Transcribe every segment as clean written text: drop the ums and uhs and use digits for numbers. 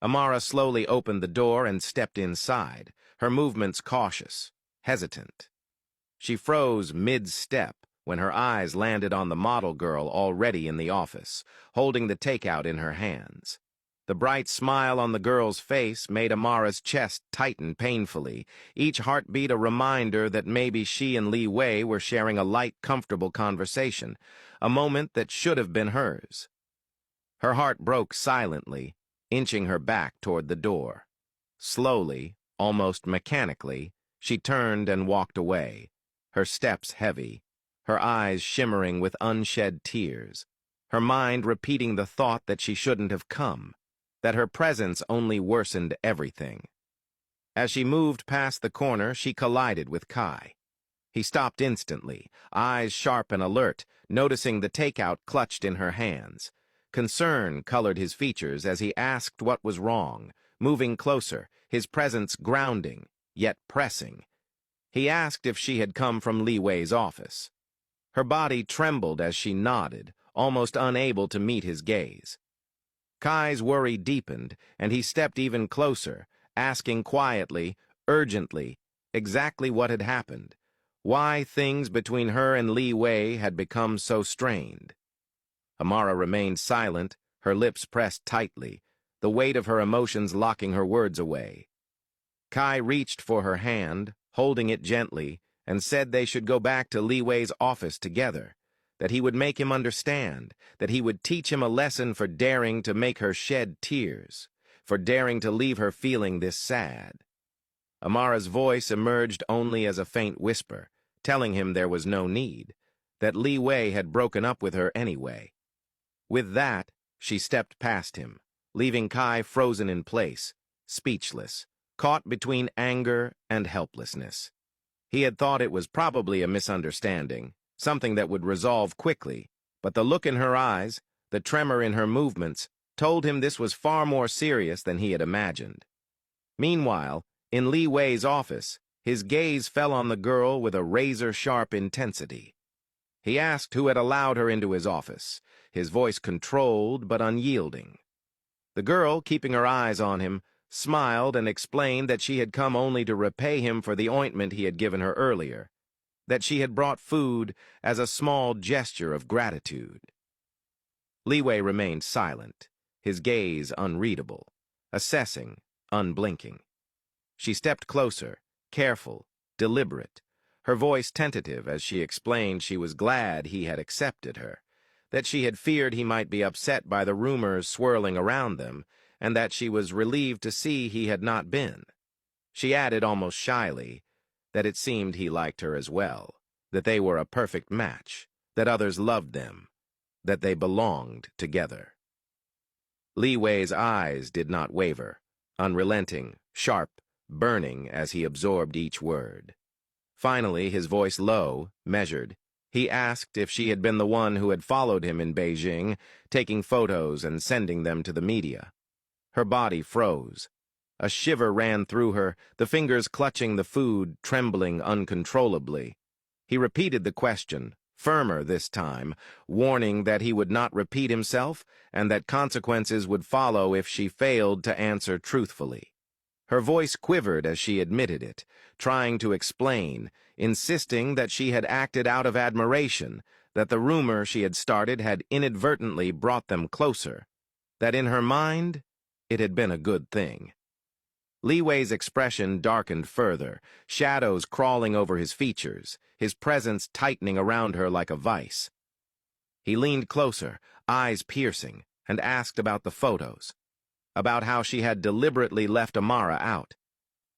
Amara slowly opened the door and stepped inside, her movements cautious, hesitant. She froze mid-step when her eyes landed on the model girl already in the office, holding the takeout in her hands. The bright smile on the girl's face made Amara's chest tighten painfully, each heartbeat a reminder that maybe she and Liwei were sharing a light, comfortable conversation, a moment that should have been hers. Her heart broke silently, inching her back toward the door. Slowly, almost mechanically, she turned and walked away, her steps heavy, her eyes shimmering with unshed tears, her mind repeating the thought that she shouldn't have come, that her presence only worsened everything. As she moved past the corner, she collided with Kai. He stopped instantly, eyes sharp and alert, noticing the takeout clutched in her hands. Concern colored his features as he asked what was wrong, moving closer, his presence grounding, yet pressing. He asked if she had come from Liwei's office. Her body trembled as she nodded, almost unable to meet his gaze. Kai's worry deepened, and he stepped even closer, asking quietly, urgently, exactly what had happened, why things between her and Liwei had become so strained. Amara remained silent, her lips pressed tightly, the weight of her emotions locking her words away. Kai reached for her hand, holding it gently, and said they should go back to Liwei's office together, that he would make him understand, that he would teach him a lesson for daring to make her shed tears, for daring to leave her feeling this sad. Amara's voice emerged only as a faint whisper, telling him there was no need, that Liwei had broken up with her anyway. With that, she stepped past him, leaving Kai frozen in place, speechless, caught between anger and helplessness. He had thought it was probably a misunderstanding, something that would resolve quickly, but the look in her eyes, the tremor in her movements, told him this was far more serious than he had imagined. Meanwhile, in Liwei's office, his gaze fell on the girl with a razor-sharp intensity. He asked who had allowed her into his office, his voice controlled but unyielding. The girl, keeping her eyes on him, smiled and explained that she had come only to repay him for the ointment he had given her earlier, that she had brought food as a small gesture of gratitude. Liwei remained silent, his gaze unreadable, assessing, unblinking. She stepped closer, careful, deliberate, her voice tentative as she explained she was glad he had accepted her, that she had feared he might be upset by the rumors swirling around them, and that she was relieved to see he had not been. She added almost shyly that it seemed he liked her as well, that they were a perfect match, that others loved them, that they belonged together. Liwei's eyes did not waver, unrelenting, sharp, burning as he absorbed each word. Finally, his voice low, measured, he asked if she had been the one who had followed him in Beijing, taking photos and sending them to the media. Her body froze. A shiver ran through her, the fingers clutching the food, trembling uncontrollably. He repeated the question, firmer this time, warning that he would not repeat himself and that consequences would follow if she failed to answer truthfully. Her voice quivered as she admitted it, trying to explain, insisting that she had acted out of admiration, that the rumor she had started had inadvertently brought them closer, that in her mind, it had been a good thing. Liwei's expression darkened further, shadows crawling over his features, his presence tightening around her like a vice. He leaned closer, eyes piercing, and asked about the photos, about how she had deliberately left Amara out.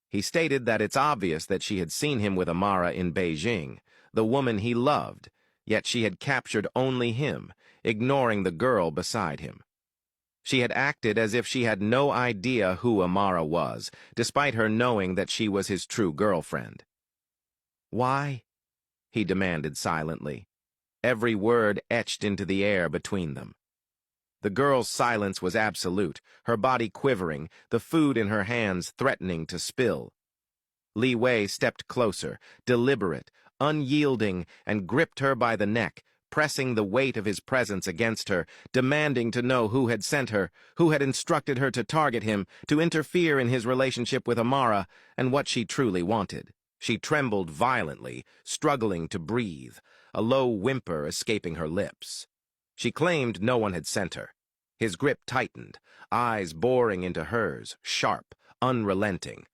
He stated that it's obvious that she had seen him with Amara in Beijing, the woman he loved, yet she had captured only him, ignoring the girl beside him. She had acted as if she had no idea who Amara was, despite her knowing that she was his true girlfriend. "Why?" he demanded silently, every word etched into the air between them. The girl's silence was absolute, her body quivering, the food in her hands threatening to spill. Liwei stepped closer, deliberate, unyielding, and gripped her by the neck, pressing the weight of his presence against her, demanding to know who had sent her, who had instructed her to target him, to interfere in his relationship with Amara, and what she truly wanted. She trembled violently, struggling to breathe, a low whimper escaping her lips. She claimed no one had sent her. His grip tightened, eyes boring into hers, sharp, unrelenting.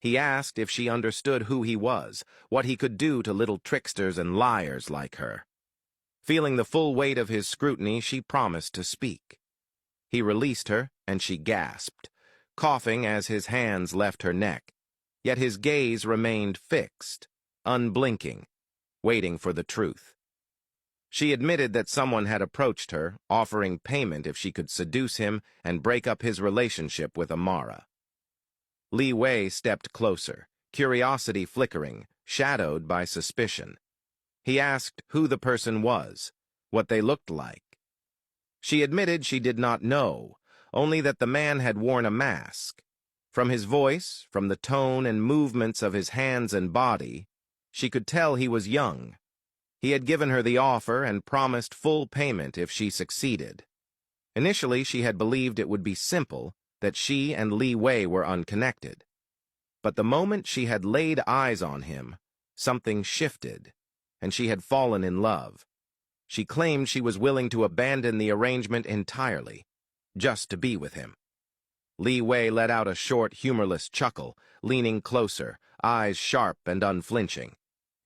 He asked if she understood who he was, what he could do to little tricksters and liars like her. Feeling the full weight of his scrutiny, she promised to speak. He released her, and she gasped, coughing as his hands left her neck. Yet his gaze remained fixed, unblinking, waiting for the truth. She admitted that someone had approached her, offering payment if she could seduce him and break up his relationship with Amara. Liwei stepped closer, curiosity flickering, shadowed by suspicion. He asked who the person was, what they looked like. She admitted she did not know, only that the man had worn a mask. From his voice, from the tone and movements of his hands and body, she could tell he was young. He had given her the offer and promised full payment if she succeeded. Initially, she had believed it would be simple, that she and Liwei were unconnected. But the moment she had laid eyes on him, something shifted, and she had fallen in love. She claimed she was willing to abandon the arrangement entirely, just to be with him. Liwei let out a short, humorless chuckle, leaning closer, eyes sharp and unflinching.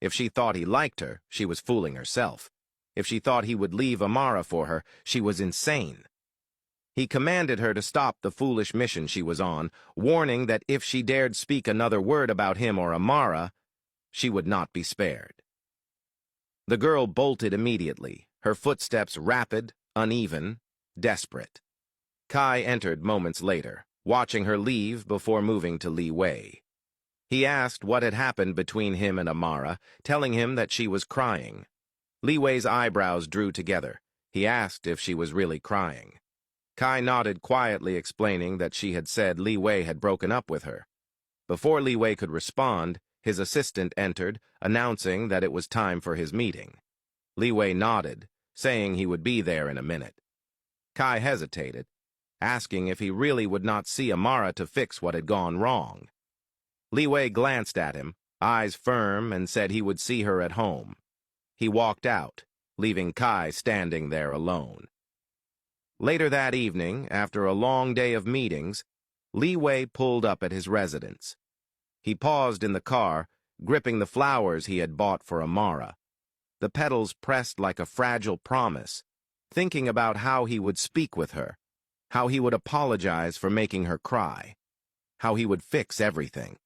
If she thought he liked her, she was fooling herself. If she thought he would leave Amara for her, she was insane. He commanded her to stop the foolish mission she was on, warning that if she dared speak another word about him or Amara, she would not be spared. The girl bolted immediately, her footsteps rapid, uneven, desperate. Kai entered moments later, watching her leave before moving to Liwei. He asked what had happened between him and Amara, telling him that she was crying. Liwei's eyebrows drew together. He asked if she was really crying. Kai nodded quietly, explaining that she had said Liwei had broken up with her. Before Liwei could respond, his assistant entered, announcing that it was time for his meeting. Liwei nodded, saying he would be there in a minute. Kai hesitated, asking if he really would not see Amara to fix what had gone wrong. Liwei glanced at him, eyes firm, and said he would see her at home. He walked out, leaving Kai standing there alone. Later that evening, after a long day of meetings, Liwei pulled up at his residence. He paused in the car, gripping the flowers he had bought for Amara. The petals pressed like a fragile promise, thinking about how he would speak with her, how he would apologize for making her cry, how he would fix everything.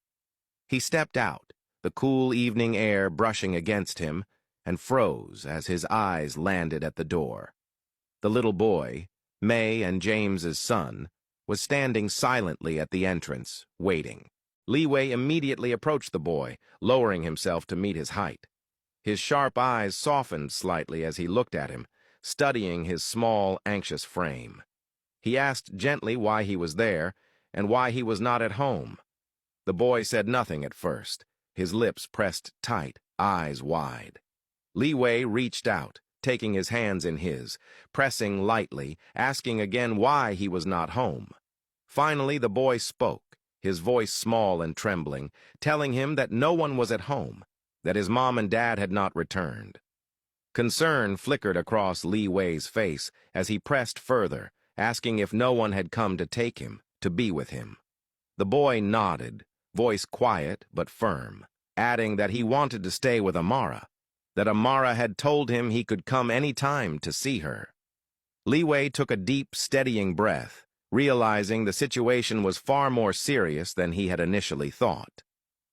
He stepped out, the cool evening air brushing against him, and froze as his eyes landed at the door. The little boy, May and James's son, was standing silently at the entrance, waiting. Liwei immediately approached the boy, lowering himself to meet his height. His sharp eyes softened slightly as he looked at him, studying his small, anxious frame. He asked gently why he was there, and why he was not at home. The boy said nothing at first, his lips pressed tight, eyes wide. Liwei reached out, taking his hands in his, pressing lightly, asking again why he was not home. Finally, the boy spoke, his voice small and trembling, telling him that no one was at home, that his mom and dad had not returned. Concern flickered across Liwei's face as he pressed further, asking if no one had come to take him, to be with him. The boy nodded, voice quiet but firm, adding that he wanted to stay with Amara, that Amara had told him he could come any time to see her. Liwei took a deep, steadying breath, realizing the situation was far more serious than he had initially thought.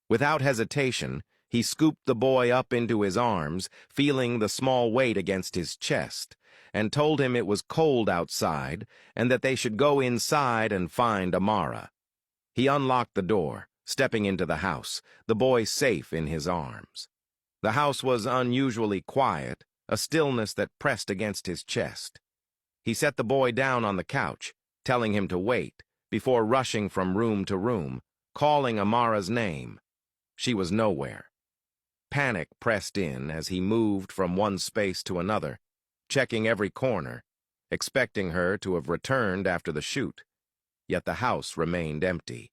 Without hesitation, he scooped the boy up into his arms, feeling the small weight against his chest, and told him it was cold outside and that they should go inside and find Amara. He unlocked the door, stepping into the house, the boy safe in his arms. The house was unusually quiet, a stillness that pressed against his chest. He set the boy down on the couch, telling him to wait, before rushing from room to room, calling Amara's name. She was nowhere. Panic pressed in as he moved from one space to another, checking every corner, expecting her to have returned after the shoot. Yet the house remained empty.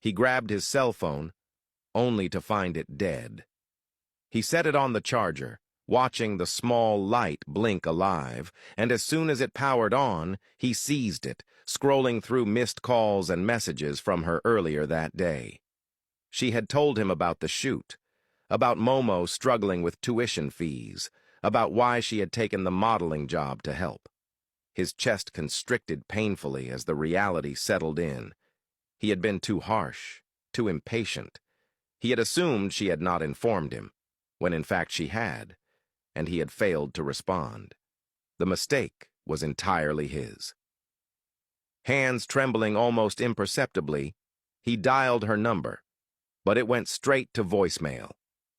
He grabbed his cell phone, only to find it dead. He set it on the charger, watching the small light blink alive, and as soon as it powered on, he seized it, scrolling through missed calls and messages from her earlier that day. She had told him about the shoot, about Momo struggling with tuition fees, about why she had taken the modeling job to help. His chest constricted painfully as the reality settled in. He had been too harsh, too impatient. He had assumed she had not informed him, when in fact she had, and he had failed to respond. The mistake was entirely his. Hands trembling almost imperceptibly, he dialed her number, but it went straight to voicemail.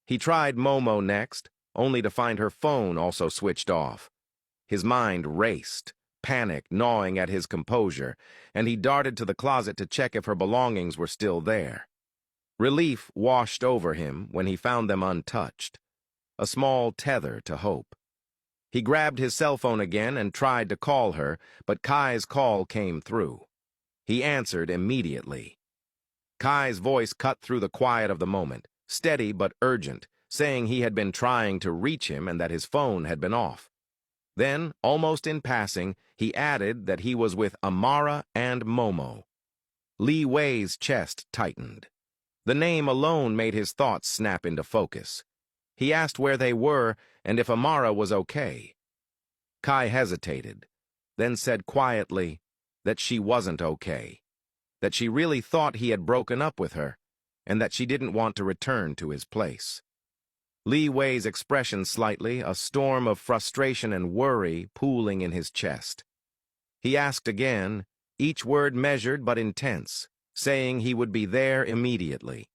He tried Momo next, only to find her phone also switched off. His mind raced, panic gnawing at his composure, and he darted to the closet to check if her belongings were still there. Relief washed over him when he found them untouched, a small tether to hope. He grabbed his cell phone again and tried to call her, but Kai's call came through. He answered immediately. Kai's voice cut through the quiet of the moment, steady but urgent, saying he had been trying to reach him and that his phone had been off. Then, almost in passing, he added that he was with Amara and Momo. Liwei's chest tightened. The name alone made his thoughts snap into focus. He asked where they were and if Amara was okay. Kai hesitated, then said quietly that she wasn't okay, that she really thought he had broken up with her, and that she didn't want to return to his place. Liwei's expression slightly, a storm of frustration and worry pooling in his chest. He asked again, each word measured but intense, saying he would be there immediately.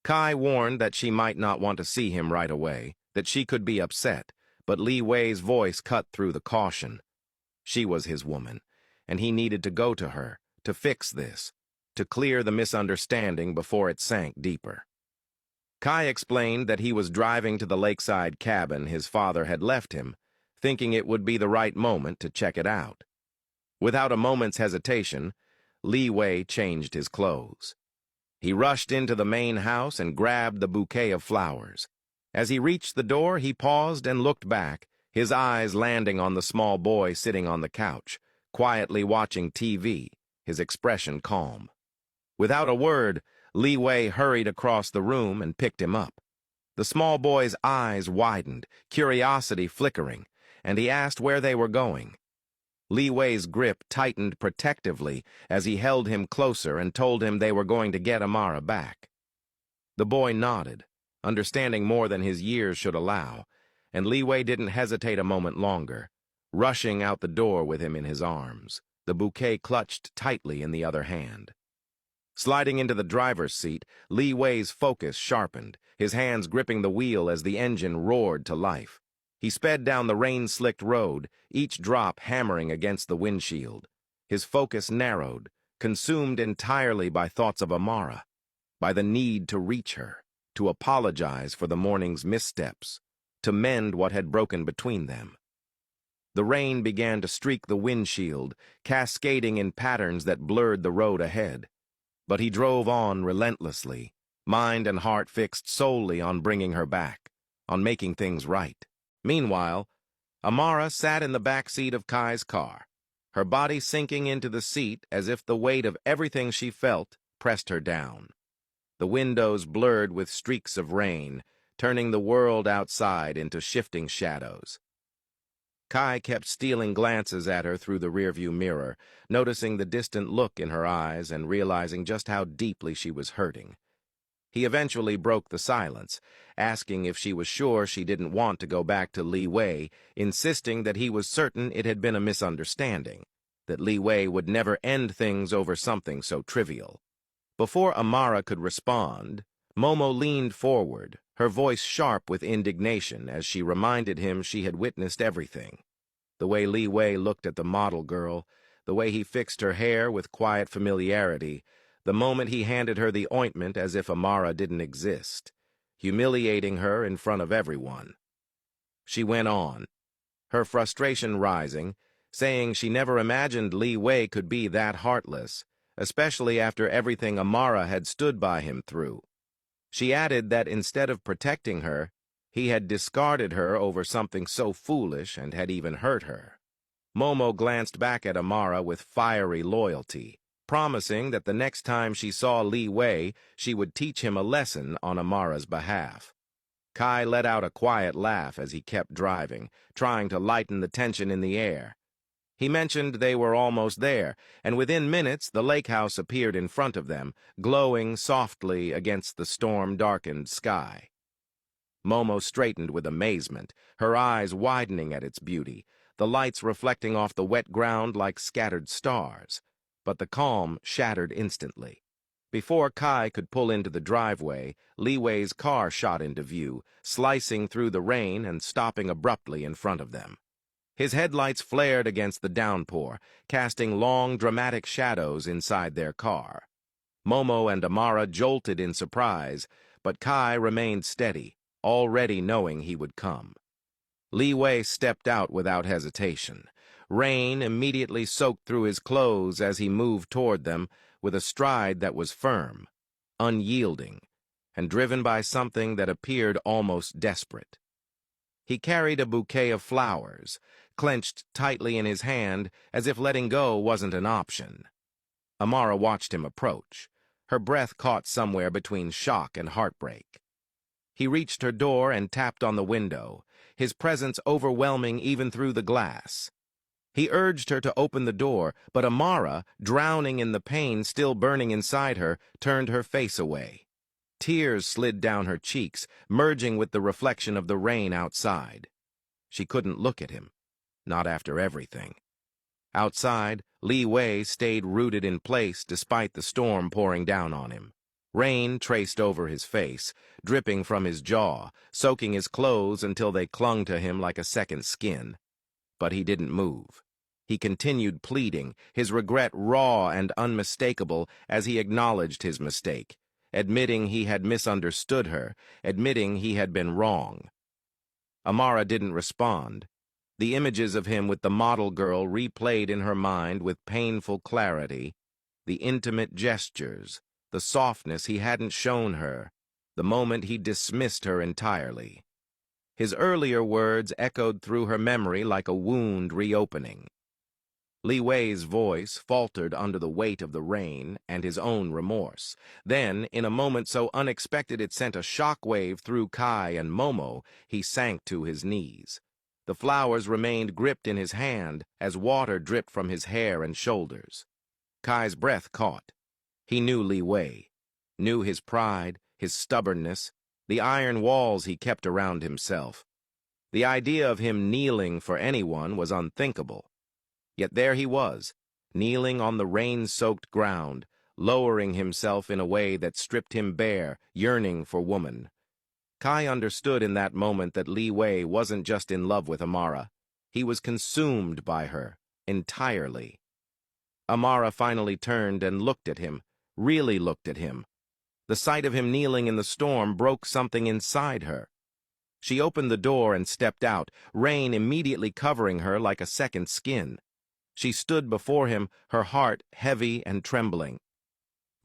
Kai warned that she might not want to see him right away, that she could be upset, but Liwei's voice cut through the caution. She was his woman, and he needed to go to her, to fix this, to clear the misunderstanding before it sank deeper. Kai explained that he was driving to the lakeside cabin his father had left him, thinking it would be the right moment to check it out. Without a moment's hesitation, Leeway changed his clothes. He rushed into the main house and grabbed the bouquet of flowers. As he reached the door, he paused and looked back, his eyes landing on the small boy sitting on the couch, quietly watching TV, his expression calm. Without a word, Liwei hurried across the room and picked him up. The small boy's eyes widened, curiosity flickering, and he asked where they were going. Liwei's grip tightened protectively as he held him closer and told him they were going to get Amara back. The boy nodded, understanding more than his years should allow, and Liwei didn't hesitate a moment longer, rushing out the door with him in his arms, the bouquet clutched tightly in the other hand. Sliding into the driver's seat, Liwei's focus sharpened, his hands gripping the wheel as the engine roared to life. He sped down the rain-slicked road, each drop hammering against the windshield. His focus narrowed, consumed entirely by thoughts of Amara, by the need to reach her, to apologize for the morning's missteps, to mend what had broken between them. The rain began to streak the windshield, cascading in patterns that blurred the road ahead. But he drove on relentlessly, mind and heart fixed solely on bringing her back, on making things right. Meanwhile, Amara sat in the back seat of Kai's car, her body sinking into the seat as if the weight of everything she felt pressed her down. The windows blurred with streaks of rain, turning the world outside into shifting shadows. Kai kept stealing glances at her through the rearview mirror, noticing the distant look in her eyes and realizing just how deeply she was hurting. He eventually broke the silence, asking if she was sure she didn't want to go back to Liwei, insisting that he was certain it had been a misunderstanding, that Liwei would never end things over something so trivial. Before Amara could respond, Momo leaned forward, her voice sharp with indignation as she reminded him she had witnessed everything. The way Liwei looked at the model girl, the way he fixed her hair with quiet familiarity, the moment he handed her the ointment as if Amara didn't exist. humiliating her in front of everyone. She went on, her frustration rising, saying she never imagined Liwei could be that heartless, especially after everything Amara had stood by him through. She added that instead of protecting her, he had discarded her over something so foolish and had even hurt her. Momo glanced back at Amara with fiery loyalty, promising that the next time she saw Liwei, she would teach him a lesson on Amara's behalf. Kai let out a quiet laugh as he kept driving, trying to lighten the tension in the air. He mentioned they were almost there, and within minutes the lakehouse appeared in front of them, glowing softly against the storm-darkened sky. Momo straightened with amazement, her eyes widening at its beauty, the lights reflecting off the wet ground like scattered stars. But the calm shattered instantly. Before Kai could pull into the driveway, Liwei's car shot into view, slicing through the rain and stopping abruptly in front of them. His headlights flared against the downpour, casting long, dramatic shadows inside their car. Momo and Amara jolted in surprise, but Kai remained steady, already knowing he would come. Liwei stepped out without hesitation. Rain immediately soaked through his clothes as he moved toward them with a stride that was firm, unyielding, and driven by something that appeared almost desperate. He carried a bouquet of flowers, clenched tightly in his hand as if letting go wasn't an option. Amara watched him approach, her breath caught somewhere between shock and heartbreak. He reached her door and tapped on the window, his presence overwhelming even through the glass. He urged her to open the door, but Amara, drowning in the pain still burning inside her, turned her face away. Tears slid down her cheeks, merging with the reflection of the rain outside. She couldn't look at him, not after everything. Outside, Liwei stayed rooted in place despite the storm pouring down on him. Rain traced over his face, dripping from his jaw, soaking his clothes until they clung to him like a second skin. But he didn't move. He continued pleading, his regret raw and unmistakable as he acknowledged his mistake, admitting he had misunderstood her, admitting he had been wrong. Amara didn't respond. The images of him with the model girl replayed in her mind with painful clarity, the intimate gestures, the softness he hadn't shown her, the moment he dismissed her entirely. His earlier words echoed through her memory like a wound reopening. Liwei's voice faltered under the weight of the rain and his own remorse. Then, in a moment so unexpected it sent a shockwave through Kai and Momo, he sank to his knees. The flowers remained gripped in his hand as water dripped from his hair and shoulders. Kai's breath caught. He knew Liwei, knew his pride, his stubbornness, the iron walls he kept around himself. The idea of him kneeling for anyone was unthinkable. Yet there he was, kneeling on the rain-soaked ground, lowering himself in a way that stripped him bare, yearning for woman. Kai understood in that moment that Liwei wasn't just in love with Amara. He was consumed by her, entirely. Amara finally turned and looked at him, really looked at him. The sight of him kneeling in the storm broke something inside her. She opened the door and stepped out, rain immediately covering her like a second skin. She stood before him, her heart heavy and trembling.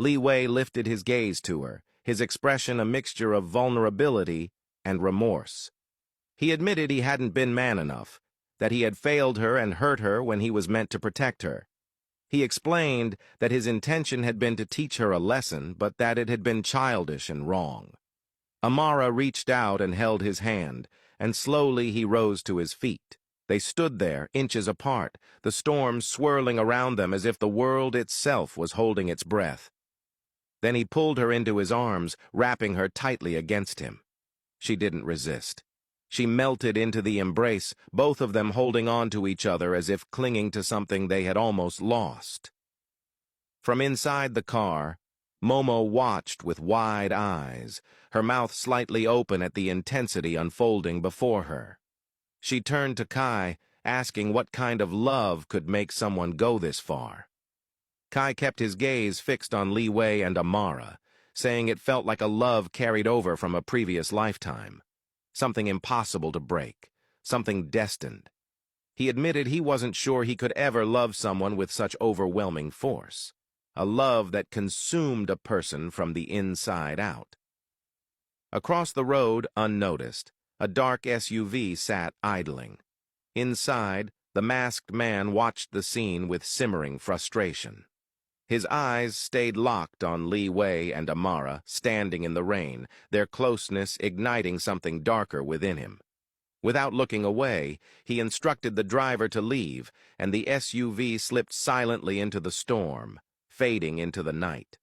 Liwei lifted his gaze to her, his expression a mixture of vulnerability and remorse. He admitted he hadn't been man enough, that he had failed her and hurt her when he was meant to protect her. He explained that his intention had been to teach her a lesson, but that it had been childish and wrong. Amara reached out and held his hand, and slowly he rose to his feet. They stood there, inches apart, the storm swirling around them as if the world itself was holding its breath. Then he pulled her into his arms, wrapping her tightly against him. She didn't resist. She melted into the embrace, both of them holding on to each other as if clinging to something they had almost lost. From inside the car, Momo watched with wide eyes, her mouth slightly open at the intensity unfolding before her. She turned to Kai, asking what kind of love could make someone go this far. Kai kept his gaze fixed on Liwei and Amara, saying it felt like a love carried over from a previous lifetime. Something impossible to break, something destined. He admitted he wasn't sure he could ever love someone with such overwhelming force. A love that consumed a person from the inside out. Across the road, unnoticed, a dark SUV sat idling. Inside, the masked man watched the scene with simmering frustration. His eyes stayed locked on Liwei and Amara, standing in the rain, their closeness igniting something darker within him. Without looking away, he instructed the driver to leave, and the SUV slipped silently into the storm, fading into the night.